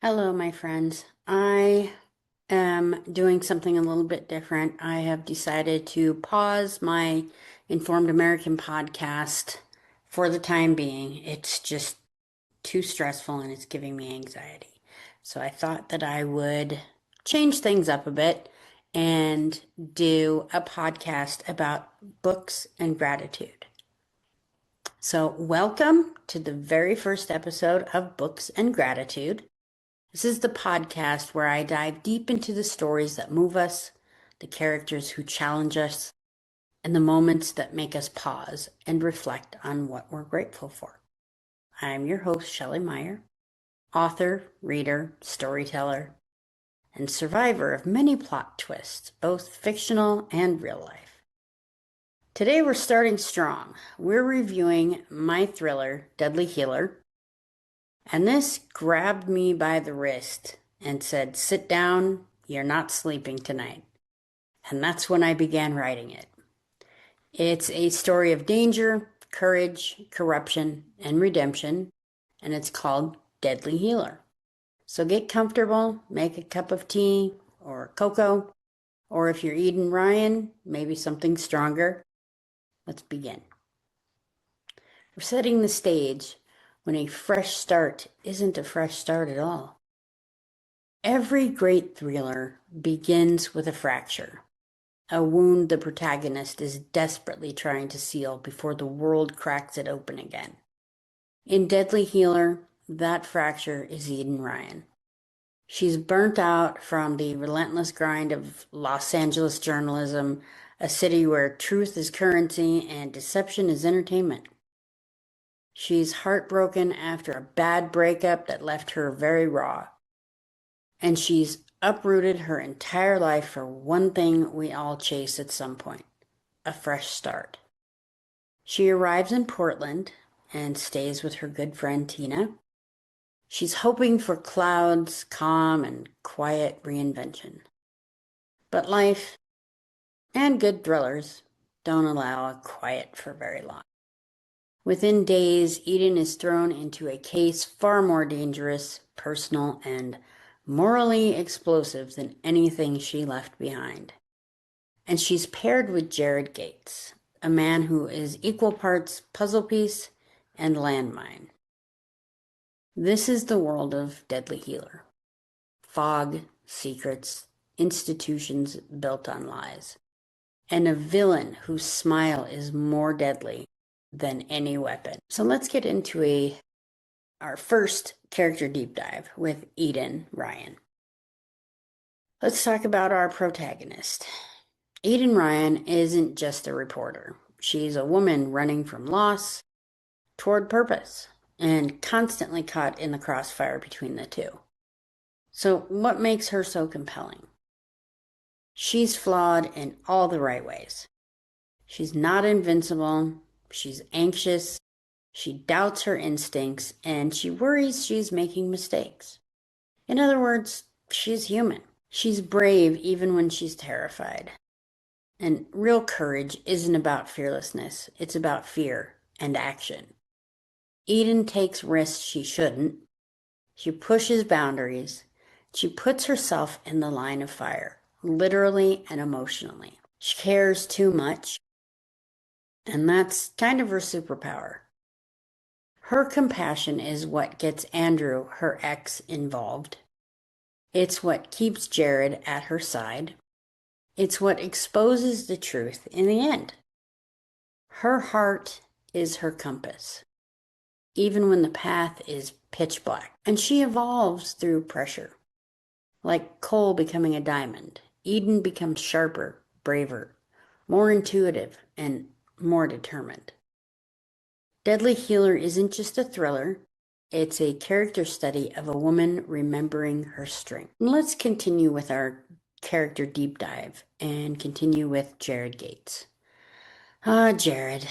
Hello, my friends. I am doing something a little bit different. I have decided to pause my Informed American podcast for the time being. It's just too stressful and it's giving me anxiety. So I thought that I would change things up a bit and do a podcast about books and gratitude. So, welcome to the very first episode of Books and Gratitude. This is the podcast where I dive deep into the stories that move us, the characters who challenge us, and the moments that make us pause and reflect on what we're grateful for. I'm your host, Shelley Meyer, author, reader, storyteller, and survivor of many plot twists, both fictional and real life. Today we're starting strong. We're reviewing my thriller, Deadly Healer, and this grabbed me by the wrist and said, "Sit down, you're not sleeping tonight." And that's when I began writing it. It's a story of danger, courage, corruption, and redemption, and it's called Deadly Healer. So get comfortable, make a cup of tea or cocoa, or if you're eating Ryan, maybe something stronger. Let's begin. We're setting the stage when a fresh start isn't a fresh start at all. Every great thriller begins with a fracture, a wound the protagonist is desperately trying to seal before the world cracks it open again. In Deadly Healer, that fracture is Eden Ryan. She's burnt out from the relentless grind of Los Angeles journalism, a city where truth is currency and deception is entertainment. She's heartbroken after a bad breakup that left her very raw. And she's uprooted her entire life for one thing we all chase at some point, a fresh start. She arrives in Portland and stays with her good friend Tina. She's hoping for clouds, calm, and quiet reinvention. But life and good thrillers don't allow a quiet for very long. Within days, Eden is thrown into a case far more dangerous, personal, and morally explosive than anything she left behind. And she's paired with Jared Gates, a man who is equal parts puzzle piece and landmine. This is the world of Deadly Healer. Fog, secrets, institutions built on lies, and a villain whose smile is more deadly than any weapon. So let's get into our first character deep dive with Eden Ryan. Let's talk about our protagonist. Eden Ryan isn't just a reporter. She's a woman running from loss toward purpose and constantly caught in the crossfire between the two. So what makes her so compelling? She's flawed in all the right ways. She's not invincible. She's anxious. She doubts her instincts, and she worries she's making mistakes. In other words, she's human. She's brave even when she's terrified. And real courage isn't about fearlessness, it's about fear and action. Eden takes risks she shouldn't. She pushes boundaries. She puts herself in the line of fire, literally and emotionally. She cares too much, and that's kind of her superpower. Her compassion is what gets Andrew, her ex, involved. It's what keeps Jared at her side. It's what exposes the truth in the end. Her heart is her compass, even when the path is pitch black. And she evolves through pressure. Like coal becoming a diamond, Eden becomes sharper, braver, more intuitive, and more determined. Deadly Healer isn't just a thriller, it's a character study of a woman remembering her strength. Let's continue with our character deep dive and continue with Jared Gates. Jared.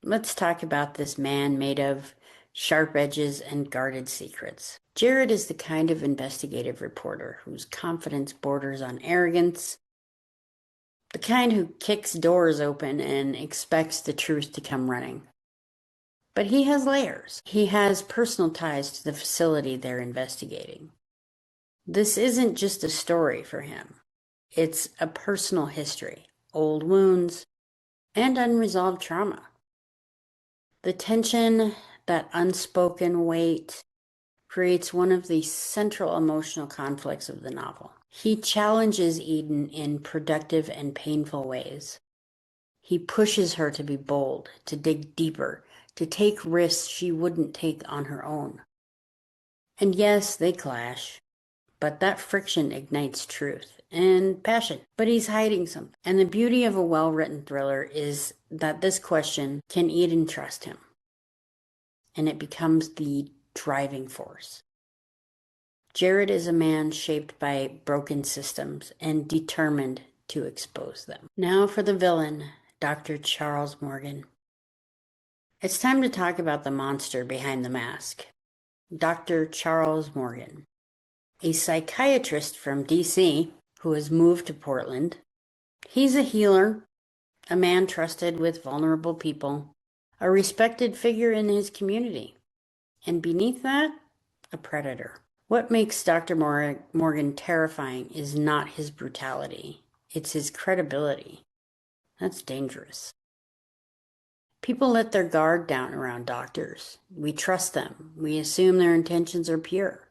Let's talk about this man made of sharp edges and guarded secrets. Jared is the kind of investigative reporter whose confidence borders on arrogance, the kind who kicks doors open and expects the truth to come running. But he has layers. He has personal ties to the facility they're investigating. This isn't just a story for him. It's a personal history, old wounds, and unresolved trauma. The tension, that unspoken weight, creates one of the central emotional conflicts of the novel. He challenges Eden in productive and painful ways. He pushes her to be bold, to dig deeper, to take risks she wouldn't take on her own. And yes, they clash, but that friction ignites truth and passion. But he's hiding something. And the beauty of a well-written thriller is that this question, can Eden trust him? And it becomes the driving force. Jared is a man shaped by broken systems and determined to expose them. Now for the villain, Dr. Charles Morgan. It's time to talk about the monster behind the mask. Dr. Charles Morgan, a psychiatrist from DC who has moved to Portland. He's a healer, a man trusted with vulnerable people, a respected figure in his community, and beneath that, a predator. What makes Dr. Morgan terrifying is not his brutality, it's his credibility. That's dangerous. People let their guard down around doctors. We trust them. We assume their intentions are pure.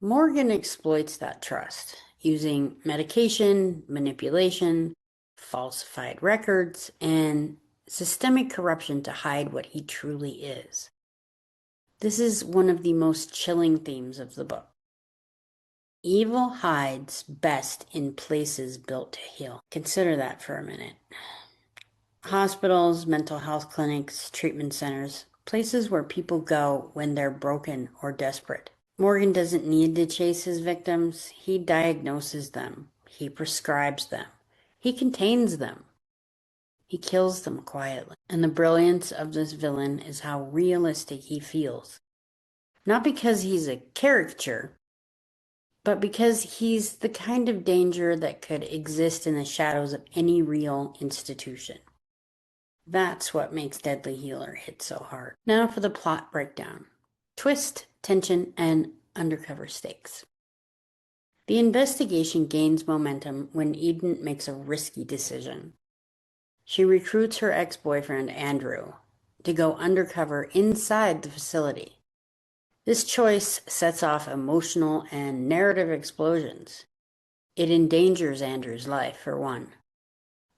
Morgan exploits that trust using medication, manipulation, falsified records, and systemic corruption to hide what he truly is. This is one of the most chilling themes of the book. Evil hides best in places built to heal. Consider that for a minute. Hospitals, mental health clinics, treatment centers, places where people go when they're broken or desperate. Morgan doesn't need to chase his victims. He diagnoses them. He prescribes them. He contains them. He kills them quietly. And the brilliance of this villain is how realistic he feels. Not because he's a caricature, but because he's the kind of danger that could exist in the shadows of any real institution. That's what makes Deadly Healer hit so hard. Now for the plot breakdown. Twist, tension, and undercover stakes. The investigation gains momentum when Eden makes a risky decision. She recruits her ex-boyfriend, Andrew, to go undercover inside the facility. This choice sets off emotional and narrative explosions. It endangers Andrew's life, for one.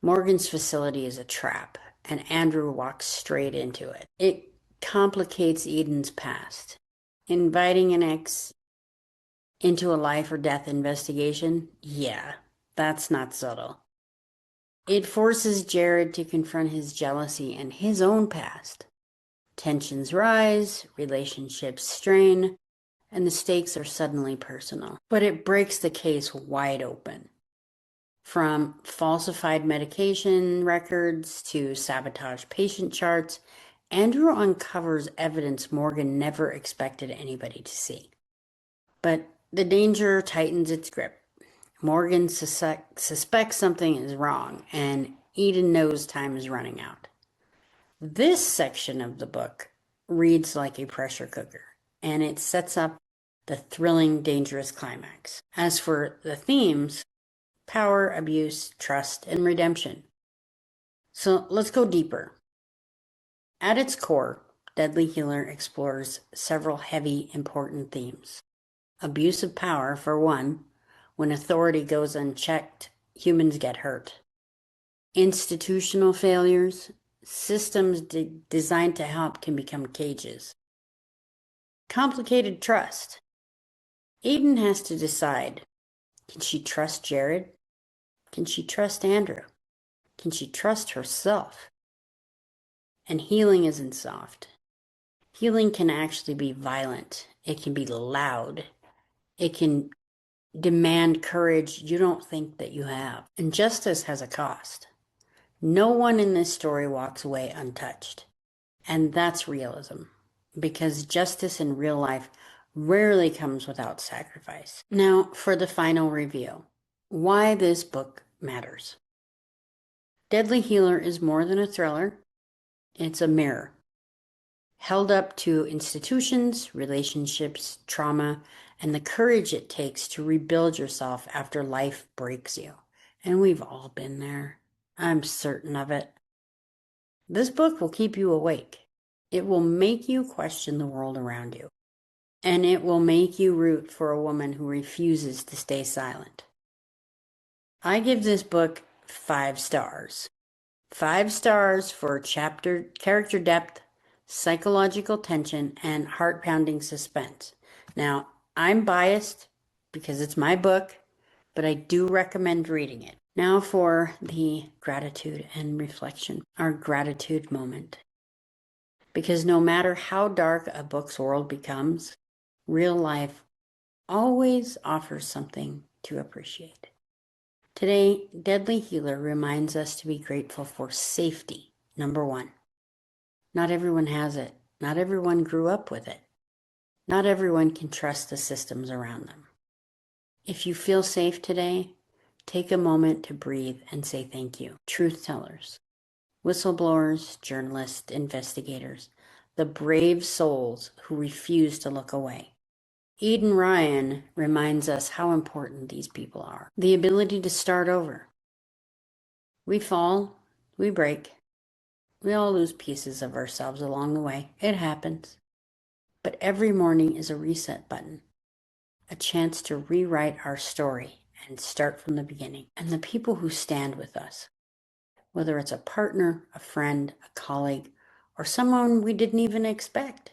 Morgan's facility is a trap, and Andrew walks straight into it. It complicates Eden's past. Inviting an ex into a life or death investigation? Yeah, that's not subtle. It forces Jared to confront his jealousy and his own past. Tensions rise, relationships strain, and the stakes are suddenly personal. But it breaks the case wide open. From falsified medication records to sabotaged patient charts, Andrew uncovers evidence Morgan never expected anybody to see. But the danger tightens its grip. Morgan suspects something is wrong, and Eden knows time is running out. This section of the book reads like a pressure cooker, and it sets up the thrilling, dangerous climax. As for the themes, power, abuse, trust, and redemption. So let's go deeper. At its core, Deadly Healer explores several heavy, important themes. Abuse of power, for one. When authority goes unchecked, humans get hurt. Institutional failures, systems designed to help can become cages. Complicated trust. Eden has to decide, can she trust Jared? Can she trust Andrew? Can she trust herself? And healing isn't soft. Healing can actually be violent. It can be loud. It can demand courage you don't think that you have. And justice has a cost. No one in this story walks away untouched. And that's realism, because justice in real life rarely comes without sacrifice. Now, for the final review, why this book matters. Deadly Healer is more than a thriller. It's a mirror. held up to institutions, relationships, trauma, and the courage it takes to rebuild yourself after life breaks you. And we've all been there. I'm certain of it. This book will keep you awake. It will make you question the world around you. And it will make you root for a woman who refuses to stay silent. I give this book 5 stars. 5 stars for character depth, psychological tension, and heart-pounding suspense. Now, I'm biased because it's my book, but I do recommend reading it. Now for the gratitude and reflection, our gratitude moment. Because no matter how dark a book's world becomes, real life always offers something to appreciate. Today, Deadly Healer reminds us to be grateful for safety, number 1. Not everyone has it. Not everyone grew up with it. Not everyone can trust the systems around them. If you feel safe today, take a moment to breathe and say thank you. Truth tellers, whistleblowers, journalists, investigators, the brave souls who refuse to look away. Eden Ryan reminds us how important these people are. The ability to start over. We fall, we break, we all lose pieces of ourselves along the way. It happens. But every morning is a reset button, a chance to rewrite our story and start from the beginning. And the people who stand with us, whether it's a partner, a friend, a colleague, or someone we didn't even expect,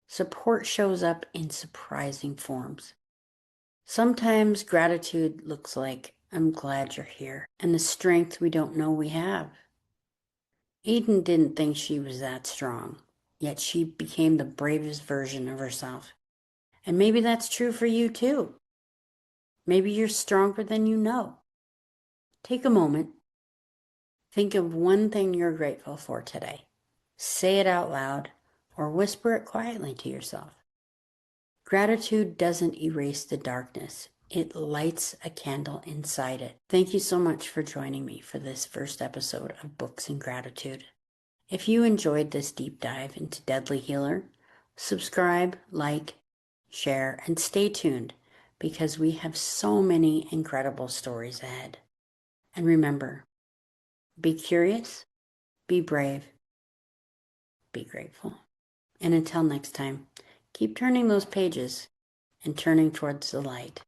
support shows up in surprising forms. Sometimes gratitude looks like, I'm glad you're here, and the strength we don't know we have. Eden didn't think she was that strong, yet she became the bravest version of herself. And maybe that's true for you too. Maybe you're stronger than you know. Take a moment. Think of one thing you're grateful for today. Say it out loud or whisper it quietly to yourself. Gratitude doesn't erase the darkness. It lights a candle inside it. Thank you so much for joining me for this first episode of Books and Gratitude. If you enjoyed this deep dive into Deadly Healer, subscribe, like, share, and stay tuned because we have so many incredible stories ahead. And remember, be curious, be brave, be grateful. And until next time, keep turning those pages and turning towards the light.